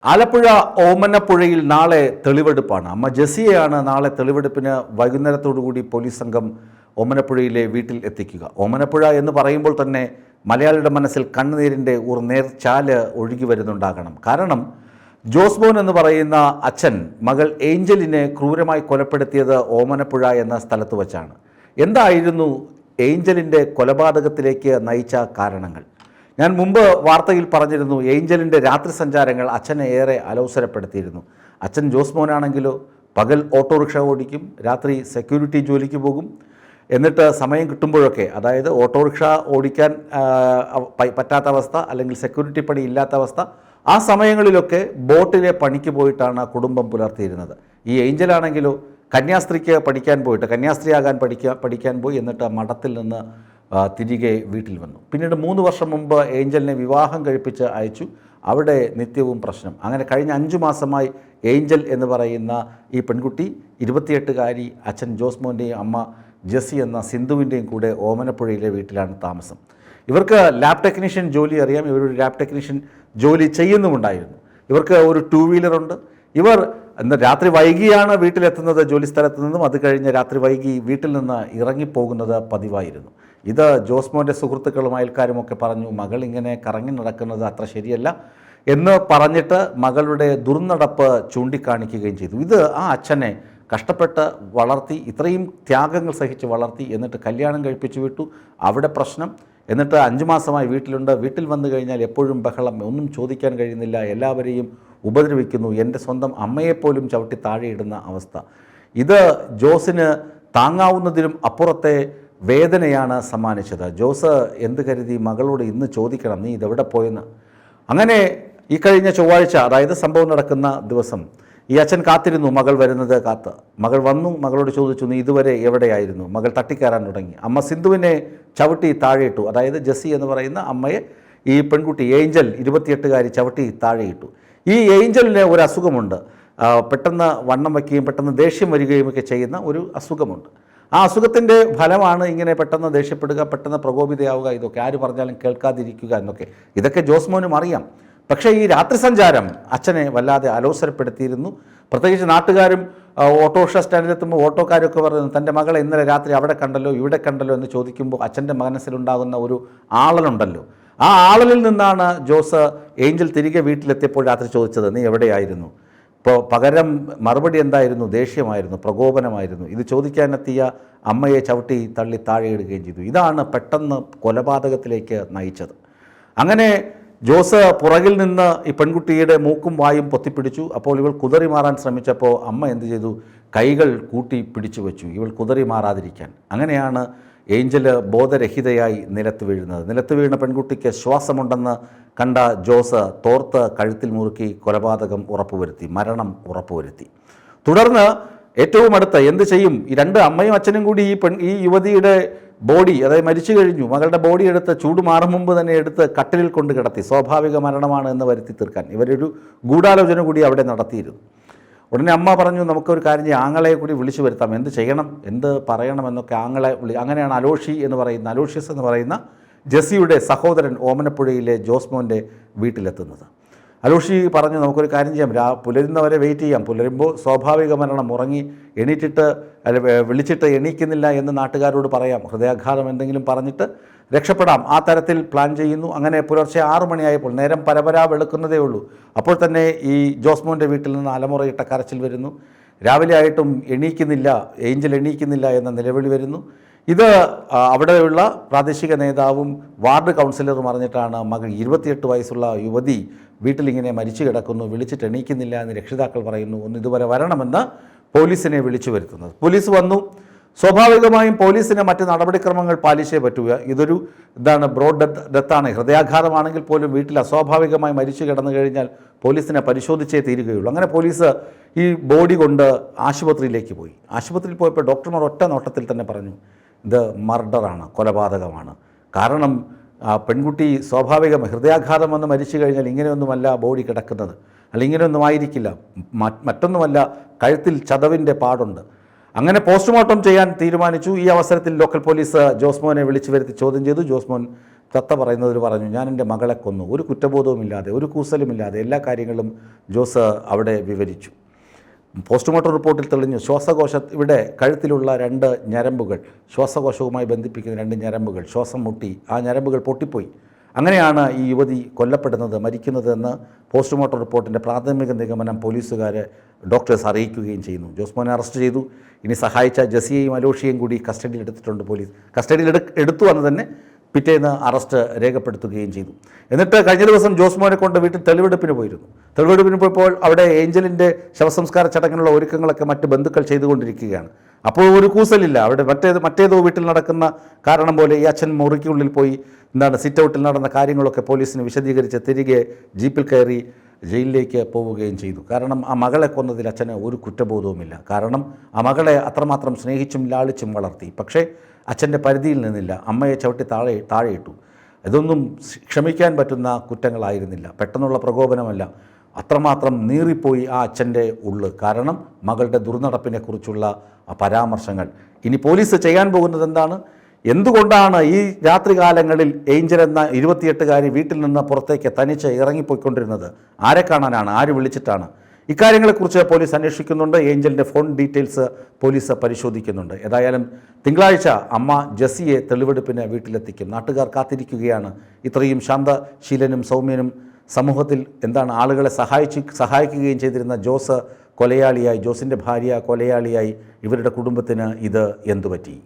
ആലപ്പുഴ ഓമനപ്പുഴയിൽ നാളെ തെളിവെടുപ്പാണ്. അമ്മ ജെസിയെയാണ് നാളെ തെളിവെടുപ്പിന് വൈകുന്നേരത്തോടുകൂടി പോലീസ് സംഘം ഓമനപ്പുഴയിലെ വീട്ടിൽ എത്തിക്കുക. ഓമനപ്പുഴ എന്ന് പറയുമ്പോൾ തന്നെ മലയാളിയുടെ മനസ്സിൽ കണ്ണുനീരിൻ്റെ ഒരു നേർച്ചാല് ഒഴുകി വരുന്നുണ്ടാകണം. കാരണം ജോസ്മോൻ എന്ന് പറയുന്ന അച്ഛൻ മകൾ ഏഞ്ചലിനെ ക്രൂരമായി കൊലപ്പെടുത്തിയത് ഓമനപ്പുഴ എന്ന സ്ഥലത്ത് വച്ചാണ്. എന്തായിരുന്നു ഏഞ്ചലിൻ്റെ കൊലപാതകത്തിലേക്ക് നയിച്ച കാരണങ്ങൾ? ഞാൻ മുമ്പ് വാർത്തയിൽ പറഞ്ഞിരുന്നു, ഏഞ്ചലിൻ്റെ രാത്രി സഞ്ചാരങ്ങൾ അച്ഛനെ ഏറെ അലോസരപ്പെടുത്തിയിരുന്നു. അച്ഛൻ ജോസ്മോനാണെങ്കിലോ പകൽ ഓട്ടോറിക്ഷ ഓടിക്കും, രാത്രി സെക്യൂരിറ്റി ജോലിക്ക് പോകും. എന്നിട്ട് സമയം കിട്ടുമ്പോഴൊക്കെ, അതായത് ഓട്ടോറിക്ഷ ഓടിക്കാൻ പറ്റാത്ത അവസ്ഥ അല്ലെങ്കിൽ സെക്യൂരിറ്റി പണി ഇല്ലാത്ത അവസ്ഥ, ആ സമയങ്ങളിലൊക്കെ ബോട്ടിലെ പണിക്ക് പോയിട്ടാണ് കുടുംബം പുലർത്തിയിരുന്നത്. ഈ ഏഞ്ചലാണെങ്കിലോ കന്യാസ്ത്രീക്ക് പഠിക്കാൻ പോയിട്ട്, കന്യാസ്ത്രീയാകാൻ പഠിക്കാൻ പോയി, എന്നിട്ട് മഠത്തിൽ നിന്ന് തിരികെ വീട്ടിൽ വന്നു. പിന്നീട് 3 വർഷം മുമ്പ് ഏഞ്ചലിനെ വിവാഹം കഴിപ്പിച്ച് അയച്ചു. അവിടെ നിത്യവും പ്രശ്നം. അങ്ങനെ കഴിഞ്ഞ 5 മാസമായി ഏഞ്ചൽ എന്ന് പറയുന്ന ഈ പെൺകുട്ടി 28കാരി അച്ഛൻ ജോസ്മോൻ്റെയും അമ്മ ജെസി എന്ന സിന്ധുവിൻ്റെയും കൂടെ ഓമനപ്പുഴയിലെ വീട്ടിലാണ് താമസം. ഇവർക്ക് ലാബ് ടെക്നീഷ്യൻ ജോലി അറിയാം. ഇവരൊരു ലാബ് ടെക്നീഷ്യൻ ജോലി ചെയ്യുന്നുമുണ്ടായിരുന്നു. ഇവർക്ക് ഒരു 2 വീലറുണ്ട്. ഇവർ രാത്രി വൈകിയാണ് വീട്ടിലെത്തുന്നത് ജോലി സ്ഥലത്ത് നിന്നും. അത് കഴിഞ്ഞ് രാത്രി വൈകി വീട്ടിൽ നിന്ന് ഇറങ്ങിപ്പോകുന്നത് പതിവായിരുന്നു. ഇത് ജോസ്മോൻ്റെ സുഹൃത്തുക്കളും അയൽക്കാരുമൊക്കെ പറഞ്ഞു, മകൾ ഇങ്ങനെ കറങ്ങി നടക്കുന്നത് അത്ര ശരിയല്ല എന്ന് പറഞ്ഞിട്ട് മകളുടെ ദുർനടപ്പ് ചൂണ്ടിക്കാണിക്കുകയും ചെയ്തു. ഇത് ആ അച്ഛനെ കഷ്ടപ്പെട്ട് വളർത്തി, ഇത്രയും ത്യാഗങ്ങൾ സഹിച്ച് വളർത്തി, എന്നിട്ട് കല്യാണം കഴിപ്പിച്ചു വിട്ടു. അവിടെ പ്രശ്നം. എന്നിട്ട് 5 മാസമായി വീട്ടിലുണ്ട്. വീട്ടിൽ വന്നു കഴിഞ്ഞാൽ എപ്പോഴും ബഹളം, ഒന്നും ചോദിക്കാൻ കഴിയുന്നില്ല, എല്ലാവരെയും ഉപദ്രവിക്കുന്നു. എൻ്റെ സ്വന്തം അമ്മയെപ്പോലും ചവിട്ടി താഴെയിടുന്ന അവസ്ഥ. ഇത് ജോസിന് താങ്ങാവുന്നതിലും അപ്പുറത്തെ വേദനയാണ് സമ്മാനിച്ചത്. ജോസ് എന്ത് കരുതി മകളോട് ഇന്ന് ചോദിക്കണം, നീ ഇതെവിടെ പോയെന്ന്. അങ്ങനെ ഈ കഴിഞ്ഞ ചൊവ്വാഴ്ച, അതായത് സംഭവം നടക്കുന്ന ദിവസം, ഈ അച്ഛൻ കാത്തിരുന്നു, മകൾ വരുന്നത് കാത്ത്. മകൾ വന്നു. മകളോട് ചോദിച്ചു, നീ ഇതുവരെ എവിടെയായിരുന്നു? മകൾ തട്ടിക്കയറാൻ തുടങ്ങി. അമ്മ സിന്ധുവിനെ ചവിട്ടി താഴെയിട്ടു. അതായത് ജെസി എന്ന് പറയുന്ന അമ്മയെ ഈ പെൺകുട്ടി ഏഞ്ചൽ 28കാരി ചവിട്ടി താഴെയിട്ടു. ഈ ഏഞ്ചലിന് ഒരു അസുഖമുണ്ട്. പെട്ടെന്ന് വണ്ണം വയ്ക്കുകയും പെട്ടെന്ന് ദേഷ്യം വരികയും ഒക്കെ ചെയ്യുന്ന ഒരു അസുഖമുണ്ട്. ആ അസുഖത്തിൻ്റെ ഫലമാണ് ഇങ്ങനെ പെട്ടെന്ന് ദേഷ്യപ്പെടുക, പെട്ടെന്ന് പ്രകോപിതയാവുക. ഇതൊക്കെ ആര് പറഞ്ഞാലും കേൾക്കാതിരിക്കുക എന്നൊക്കെ. ഇതൊക്കെ ജോസ്മോനും അറിയാം. പക്ഷേ ഈ രാത്രി സഞ്ചാരം അച്ഛനെ വല്ലാതെ അലോസരപ്പെടുത്തിയിരുന്നു. പ്രത്യേകിച്ച് നാട്ടുകാരും ഓട്ടോറിക്ഷ സ്റ്റാൻഡിലെത്തുമ്പോൾ ഓട്ടോക്കാരൊക്കെ പറയുന്നു, തൻ്റെ മകളെ ഇന്നലെ രാത്രി അവിടെ കണ്ടല്ലോ ഇവിടെ കണ്ടല്ലോ എന്ന് ചോദിക്കുമ്പോൾ അച്ഛൻ്റെ മനസ്സിലുണ്ടാകുന്ന ഒരു ആളലുണ്ടല്ലോ. ആ ആളലിൽ നിന്നാണ് ജോസ് ഏഞ്ചൽ തിരികെ വീട്ടിലെത്തിയപ്പോൾ രാത്രി ചോദിച്ചത്, നീ എവിടെയായിരുന്നു? ഇപ്പോൾ പകരം മറുപടി എന്തായിരുന്നു? ദേഷ്യമായിരുന്നു, പ്രകോപനമായിരുന്നു. ഇത് ചോദിക്കാനെത്തിയ അമ്മയെ ചവിട്ടി തള്ളി താഴെയിടുകയും ചെയ്തു. ഇതാണ് പെട്ടെന്ന് കൊലപാതകത്തിലേക്ക് നയിച്ചത്. അങ്ങനെ ജോസ് പുറകിൽ നിന്ന് ഈ പെൺകുട്ടിയുടെ മൂക്കും വായും പൊത്തിപ്പിടിച്ചു. അപ്പോൾ ഇവൾ കുതറി മാറാൻ ശ്രമിച്ചപ്പോൾ അമ്മ എന്ത് ചെയ്തു? കൈകൾ കൂട്ടി പിടിച്ചു വെച്ചു, ഇവൾ കുതറി മാറാതിരിക്കാൻ. അങ്ങനെയാണ് ഏഞ്ചൽ ബോധരഹിതയായി നിലത്ത് വീഴുന്നത്. നിലത്ത് വീണ പെൺകുട്ടിക്ക് ശ്വാസമുണ്ടെന്ന് കണ്ട ജോസ് തോർത്ത് കഴുത്തിൽ മുറുക്കി കൊലപാതകം ഉറപ്പുവരുത്തി, മരണം ഉറപ്പുവരുത്തി. തുടർന്ന് ഏറ്റവും അടുത്ത എന്ത് ചെയ്യും? ഈ 2 അമ്മയും അച്ഛനും കൂടി ഈ യുവതിയുടെ ബോഡി, അതായത് മരിച്ചു കഴിഞ്ഞു, മകളുടെ ബോഡി എടുത്ത് ചൂട് മാറും മുമ്പ് തന്നെ എടുത്ത് കട്ടിലിൽ കൊണ്ട് കിടത്തി. സ്വാഭാവിക മരണമാണ് എന്ന് വരുത്തി തീർക്കാൻ ഇവരൊരു ഗൂഢാലോചന കൂടി അവിടെ നടത്തിയിരുന്നു. ഉടനെ അമ്മ പറഞ്ഞു, നമുക്കൊരു കാര്യം ചെയ്യാം, ആങ്ങളെ കൂടി വിളിച്ചു വരുത്താം, എന്ത് ചെയ്യണം എന്ത് പറയണമെന്നൊക്കെ ആങ്ങളെ അങ്ങനെയാണ് അലോഷ്യസ് എന്ന് പറയുന്ന ജെസിയുടെ സഹോദരൻ ഓമനപ്പുഴയിലെ ജോസ്മോൻ്റെ വീട്ടിലെത്തുന്നത്. അലോഷി പറഞ്ഞു, നമുക്കൊരു കാര്യം ചെയ്യാം, പുലരുന്നവരെ വെയിറ്റ് ചെയ്യാം. പുലരുമ്പോൾ സ്വാഭാവിക മരണം, ഉറങ്ങി എണീറ്റിട്ട് വിളിച്ചിട്ട് എണീക്കുന്നില്ല എന്ന് നാട്ടുകാരോട് പറയാം, ഹൃദയാഘാതം എന്തെങ്കിലും പറഞ്ഞിട്ട് രക്ഷപ്പെടാം. ആ തരത്തിൽ പ്ലാൻ ചെയ്യുന്നു. അങ്ങനെ പുലർച്ചെ 6 മണിയായപ്പോൾ, നേരം പരപരാ വെളുക്കുന്നതേ ഉള്ളൂ, അപ്പോൾ തന്നെ ഈ ജോസ്മോൻ്റെ വീട്ടിൽ നിന്ന് അലമുറയിട്ട കരച്ചിൽ വരുന്നു. രാവിലെ ആയിട്ടും എണീക്കുന്നില്ല, ഏഞ്ചൽ എണീക്കുന്നില്ല എന്ന നിലവിളി വരുന്നു. ഇത് അവിടെയുള്ള പ്രാദേശിക നേതാവും വാർഡ് കൗൺസിലറും അറിഞ്ഞിട്ടാണ് മകൾ 28 വയസ്സുള്ള യുവതി വീട്ടിലിങ്ങനെ മരിച്ചു കിടക്കുന്നു, വിളിച്ചിട്ട് എണീക്കുന്നില്ല എന്ന് രക്ഷിതാക്കൾ പറയുന്നു. ഒന്ന് ഇതുവരെ വരണമെന്ന് പോലീസിനെ വിളിച്ചു വരുത്തുന്നത്. പോലീസ് വന്നു. സ്വാഭാവികമായും പോലീസിന് മറ്റ് നടപടിക്രമങ്ങൾ പാലിച്ചേ പറ്റുക. ഇതൊരു ബ്രോഡ് ഡെത്താണ്. ഹൃദയാഘാതമാണെങ്കിൽ പോലും വീട്ടിൽ അസ്വാഭാവികമായി മരിച്ചു കിടന്നു കഴിഞ്ഞാൽ പോലീസിനെ പരിശോധിച്ചേ തീരുകയുള്ളൂ. അങ്ങനെ പോലീസ് ഈ ബോഡി കൊണ്ട് ആശുപത്രിയിലേക്ക് പോയി. ആശുപത്രിയിൽ പോയപ്പോൾ ഡോക്ടർമാർ ഒറ്റ നോട്ടത്തിൽ തന്നെ പറഞ്ഞു, ഇത് മർഡറാണ്, കൊലപാതകമാണ്. കാരണം പെൺകുട്ടി ഹൃദയാഘാതം വന്ന് മരിച്ചു കഴിഞ്ഞാൽ ഇങ്ങനെയൊന്നുമല്ല ബോഡി കിടക്കുന്നത്, അല്ല ഇങ്ങനെയൊന്നും ആയിരിക്കില്ല. മറ്റൊന്നുമല്ല, കഴുത്തിൽ ചതവിൻ്റെ പാടുണ്ട്. അങ്ങനെ പോസ്റ്റ്മോർട്ടം ചെയ്യാൻ തീരുമാനിച്ചു. ഈ അവസരത്തിൽ ലോക്കൽ പോലീസ് ജോസ്മോനെ വിളിച്ചു വരുത്തി ചോദ്യം ചെയ്തു. ജോസ്മോൻ തത്ത പറയുന്നതിൽ പറഞ്ഞു, ഞാൻ എൻ്റെ മകളെ കൊന്നു, ഒരു കുറ്റബോധവുമില്ലാതെ ഒരു കൂസലുമില്ലാതെ എല്ലാ കാര്യങ്ങളും ജോസ് അവിടെ വിവരിച്ചു. പോസ്റ്റ്മോർട്ടം റിപ്പോർട്ടിൽ തെളിഞ്ഞു ഇവിടെ കഴുത്തിലുള്ള 2 ഞരമ്പുകൾ, ശ്വാസകോശവുമായി ബന്ധിപ്പിക്കുന്ന 2 ഞരമ്പുകൾ ശ്വാസം മുട്ടി, ആ ഞരമ്പുകൾ പൊട്ടിപ്പോയി. അങ്ങനെയാണ് ഈ യുവതി കൊല്ലപ്പെടുന്നത്, മരിക്കുന്നതെന്ന് പോസ്റ്റ്മോർട്ടം റിപ്പോർട്ടിൻ്റെ പ്രാഥമിക നിഗമനം പോലീസുകാരെ ഡോക്ടേഴ്സ് അറിയിക്കുകയും ചെയ്യുന്നു. ജോസ്മോനെ അറസ്റ്റ് ചെയ്തു. ഇനി സഹായിച്ച ജസിയെയും അലോഷിയെയും കൂടി കസ്റ്റഡിയിൽ എടുത്തിട്ടുണ്ട് പോലീസ്. കസ്റ്റഡിയിൽ എടുത്തു എന്ന് തന്നെ പിറ്റേന്ന് അറസ്റ്റ് രേഖപ്പെടുത്തുകയും ചെയ്തു. എന്നിട്ട് കഴിഞ്ഞ ദിവസം ജോസ്മോനെ കൊണ്ട് വീട്ടിൽ തെളിവെടുപ്പിന് പോയിരുന്നു. തെളിവെടുപ്പിന് പോയപ്പോൾ അവിടെ ഏഞ്ചലിൻ്റെ ശവസംസ്കാര ചടങ്ങിനുള്ള ഒരുക്കങ്ങളൊക്കെ മറ്റ് ബന്ധുക്കൾ ചെയ്തുകൊണ്ടിരിക്കുകയാണ്. അപ്പോൾ ഒരു കൂസലില്ല. അവിടെ മറ്റേതോ വീട്ടിൽ നടക്കുന്ന കാരണം പോലെ ഈ അച്ഛൻ മുറിക്കുള്ളിൽ പോയി സിറ്റ് ഔട്ടിൽ നടന്ന കാര്യങ്ങളൊക്കെ പോലീസിന് വിശദീകരിച്ച് തിരികെ ജീപ്പിൽ കയറി ജയിലിലേക്ക് പോവുകയും ചെയ്തു. കാരണം ആ മകളെ കൊന്നതിൽ അച്ഛന് ഒരു കുറ്റബോധവുമില്ല. കാരണം ആ മകളെ അത്രമാത്രം സ്നേഹിച്ചും ലാളിച്ചും വളർത്തി. പക്ഷേ അച്ഛൻ്റെ പരിധിയിൽ നിന്നില്ല. അമ്മയെ ചവിട്ടി താഴെയിട്ടു. ഇതൊന്നും ക്ഷമിക്കാൻ പറ്റുന്ന കുറ്റങ്ങളായിരുന്നില്ല. പെട്ടെന്നുള്ള പ്രകോപനമല്ല, അത്രമാത്രം നീറിപ്പോയി ആ അച്ഛൻ്റെ ഉള്ള്. കാരണം മകളുടെ ദുർനടപ്പിനെക്കുറിച്ചുള്ള പരാമർശങ്ങൾ. ഇനി പോലീസ് ചെയ്യാൻ പോകുന്നത് എന്താണ്? എന്തുകൊണ്ടാണ് ഈ രാത്രികാലങ്ങളിൽ ഏഞ്ചൽ എന്ന 28-കാരി വീട്ടിൽ നിന്ന് പുറത്തേക്ക് തനിച്ച് ഇറങ്ങിപ്പോയിക്കൊണ്ടിരുന്നത്? ആരെ കാണാനാണ്? ആര് വിളിച്ചിട്ടാണ്? ഇക്കാര്യങ്ങളെക്കുറിച്ച് പോലീസ് അന്വേഷിക്കുന്നുണ്ട്. ഏഞ്ചലിൻ്റെ ഫോൺ ഡീറ്റെയിൽസ് പോലീസ് പരിശോധിക്കുന്നുണ്ട്. ഏതായാലും തിങ്കളാഴ്ച അമ്മ ജസിയെ തെളിവെടുപ്പിന് വീട്ടിലെത്തിക്കും. നാട്ടുകാർ കാത്തിരിക്കുകയാണ്. ഇത്രയും ശാന്തശീലനും സൗമ്യനും സമൂഹത്തിൽ ആളുകളെ സഹായിക്കുകയും ചെയ്തിരുന്ന ജോസിൻ്റെ ഭാര്യ കൊലയാളിയായി ഇവരുടെ കുടുംബത്തിന് ഇത് എന്തുപറ്റി?